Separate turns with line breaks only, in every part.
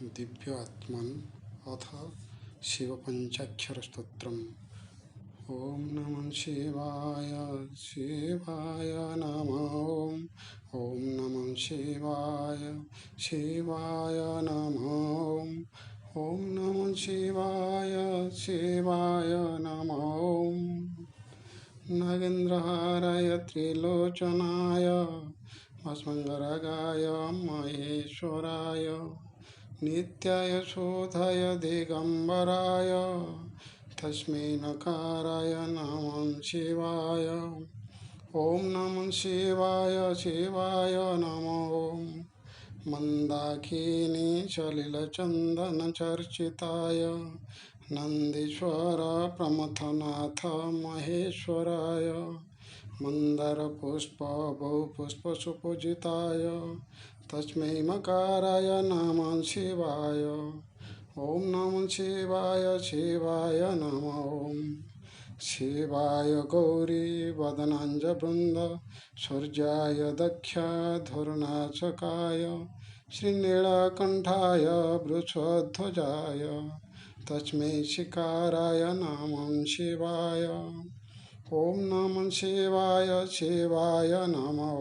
दिव्य आत्मन अथ शिव पंचाक्षर स्तोत्रम। ओम नमः शिवाय शिवाय नमः। ओम नमः शिवाय शिवाय नमः। ओम नमः शिवाय शिवाय नमः। नागेन्द्रहाराय त्रिलोचनाय भस्मंगरागाय महेश्वराय नित्याय शोधाय दिगंबराय तस्मै नकाराय नमः शिवाय। ओम नमः शिवाय शिवाय नमः। मंदाकिनी सलिलचंदन चर्चिताय नंदीश्वर प्रमथनाथ महेश्वराय मंदार पुष्प बहुपुष्प सुपूजिताय तस्मै मकाराय नमः शिवाय। ओम नमः शिवाय शिवाय नमः। शिवाय गौरी वदनांज वृंद सूर्याय दक्षाधुर्नाशकाय श्रीनीलकंठाय वृषध्वजाय तस्मै शिकाराय नमः शिवाय। ओम नमः शिवाय शिवाय नमः।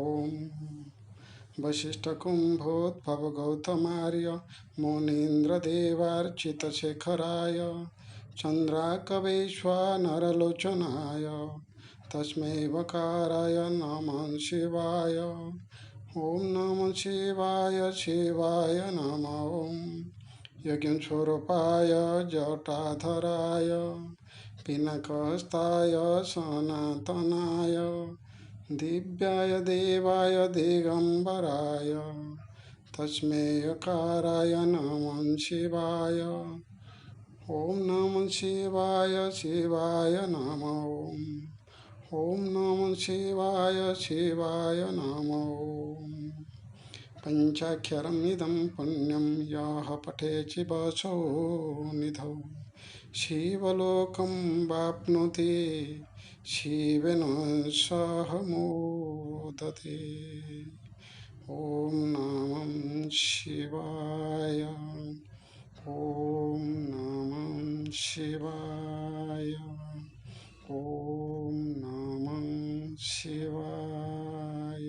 वशिष्ठकुम्भोद्भव गौतमार्य मुनीन्द्रदेवार्चितशेखराय चन्द्राकवेश्वरनरलोचनाय तस्मै वकाराय नमः शिवाय। ओम नमः शिवाय शिवाय नमः। यज्ञस्वरूपाय जटाधराय पिनाकहस्ताय सनातनाय दिव्याय देवाय दिगंबराय तस्मै यकाराय नमः शिवाय। ओम नमः शिवाय शिवाय नमः। ओम नमः शिवाय शिवाय नमः। पंचाक्षरमिदं पुण्यं यः पठेत् शिवसो निधौ शिवलोकं वाप्नोति शिवेन सह मोदते। ओम नमः शिवाय। ओम नमः शिवाय। ओम नमः शिवाय।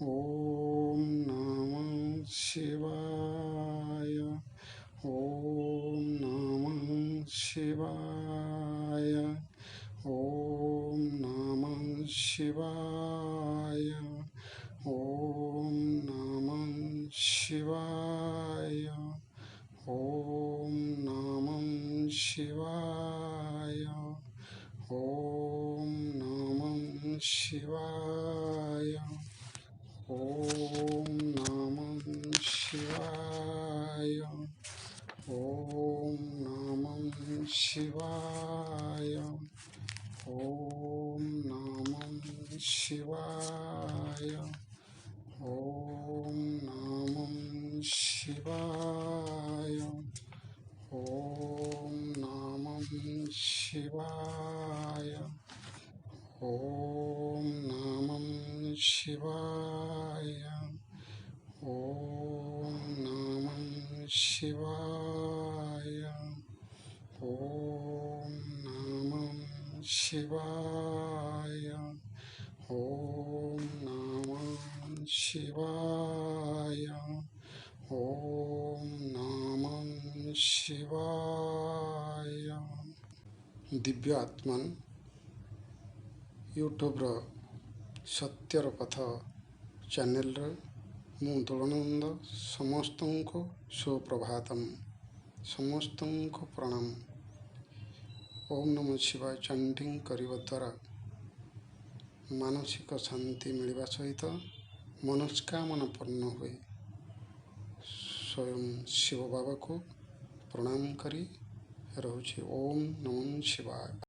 ओम नमः शिवाय। ओम नमः शिवाय। ओम नमः शिवाय। ओम नमः शिवाय। ओम नमः शिवाय। ओम नमः शिवाय। ओम नमः शिवाय। ओम नमः शिवाय। ओम नमः शिवाय। ओम नमः शिवाय। ओम नमः शिवाय। ओम नमः शिवाय। ओम नमः शिवाय। ओम नमः शिवाय। ओम नमः शिवाय। ओम नमः शिवाय। दिव्य आत्मन यूट्यूब सत्यर पथ चैनल मु दोलानंद समस्त को सुप्रभातम समस्त को प्रणाम। ओम नमः शिवाय चैंटिंग करने द्वारा मानसिक शांति मिलवा सहित मनस्कामना पूर्ण हुए। स्वयं शिव बाबा को प्रणाम करी रहुछि। ओम नमः शिवाय।